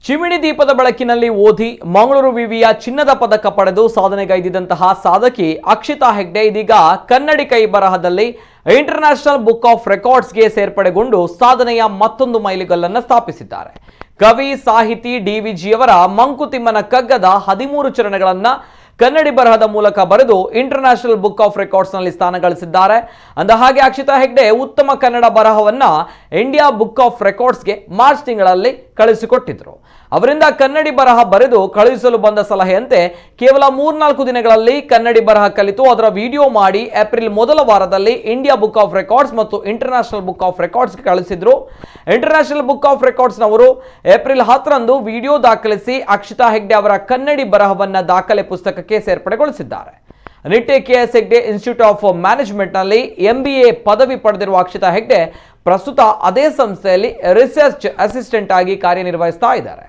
ಚಿಮಿಣಿ ದೀಪದ ಬೆಳಕಿನಲ್ಲಿ ಓದಿ ಮಂಗಳೂರು ವಿವಿಯ ಚಿನ್ನದ ಪದಕ ಪಡೆದು ಸಾಧನೆಗೈದಿದ್ದಂತಹ ಸಾಧಕಿ ಅಕ್ಷಿತಾ ಹೆಗ್ಡೆ ಇದೀಗ ಕನ್ನಡಿ ಕೈ ಬರಹದಲ್ಲಿ ಇಂಟರ್ನ್ಯಾಷನಲ್ ಬುಕ್ ಆಫ್ ರೆಕಾರ್ಡ್ಸ್ಗೆ ಸೇರ್ಪಡೆಗೊಂಡು ಸಾಧನೆಯ ಮತ್ತೊಂದು ಮೈಲಿಗಲ್ಲನ್ನು ಸ್ಥಾಪಿಸಿದ್ದಾರೆ. ಕವಿ ಸಾಹಿತಿ ಡಿವಿಜಿಯವರ ಮಂಕುತಿಮ್ಮನ ಕಗ್ಗದ 13 ಚರಣಗಳನ್ನು ಕನ್ನಡಿ ಬರಹದ ಮೂಲಕ ಬರೆದು ಇಂಟರ್ನ್ಯಾಷನಲ್ ಬುಕ್ ಆಫ್ ರೆಕಾರ್ಡ್ಸ್ನಲ್ಲಿ ಸ್ಥಾನ ಗಳಿಸಿದ್ದಾರೆ. ಅಂದಹಾಗೆ ಅಕ್ಷಿತಾ ಹೆಗ್ಡೆ ಉತ್ತಮ ಕನ್ನಡ ಬರಹವನ್ನ ಇಂಡಿಯಾ ಬುಕ್ ಆಫ್ ರೆಕಾರ್ಡ್ಸ್ಗೆ ಮಾರ್ಚ್ ತಿಂಗಳಲ್ಲಿ ಕಳುಹಿಸಿಕೊಟ್ಟಿದ್ರು. ಅವರಿಂದ ಕನ್ನಡಿ ಬರಹ ಬರೆದು ಕಳುಹಿಸಲು ಬಂದ ಸಲಹೆಯಂತೆ ಕೇವಲ 3-4 ದಿನಗಳಲ್ಲಿ ಕನ್ನಡಿ ಬರಹ ಕಲಿತು ಅದರ ವಿಡಿಯೋ ಮಾಡಿ ಏಪ್ರಿಲ್ ಮೊದಲ ವಾರದಲ್ಲಿ ಇಂಡಿಯಾ ಬುಕ್ ಆಫ್ ರೆಕಾರ್ಡ್ಸ್ ಮತ್ತು ಇಂಟರ್ನ್ಯಾಷನಲ್ ಬುಕ್ ಆಫ್ ರೆಕಾರ್ಡ್ಸ್ಗೆ ಕಳಿಸಿದ್ರು. ಇಂಟರ್ನ್ಯಾಷನಲ್ ಬುಕ್ ಆಫ್ ರೆಕಾರ್ಡ್ಸ್ನವರು ಏಪ್ರಿಲ್ 10ರಂದು ವಿಡಿಯೋ ದಾಖಲಿಸಿ ಅಕ್ಷಿತಾ ಹೆಗ್ಡೆ ಅವರ ಕನ್ನಡಿ ಬರಹವನ್ನ ದಾಖಲೆ ಪುಸ್ತಕಕ್ಕೆ ಸೇರ್ಪಡೆಗೊಳಿಸಿದ್ದಾರೆ. Nitte KS Hegde institute of ಮ್ಯಾನೇಜ್ಮೆಂಟ್ನಲ್ಲಿ MBA ಪದವಿ ಪಡೆದಿರುವ ಅಕ್ಷಿತಾ ಹೆಗ್ಡೆ ಪ್ರಸ್ತುತ ಅದೇ ಸಂಸ್ಥೆಯಲ್ಲಿ ರಿಸರ್ಚ್ ಅಸಿಸ್ಟೆಂಟ್ ಆಗಿ ಕಾರ್ಯನಿರ್ವಹಿಸ್ತಾ ಇದ್ದಾರೆ.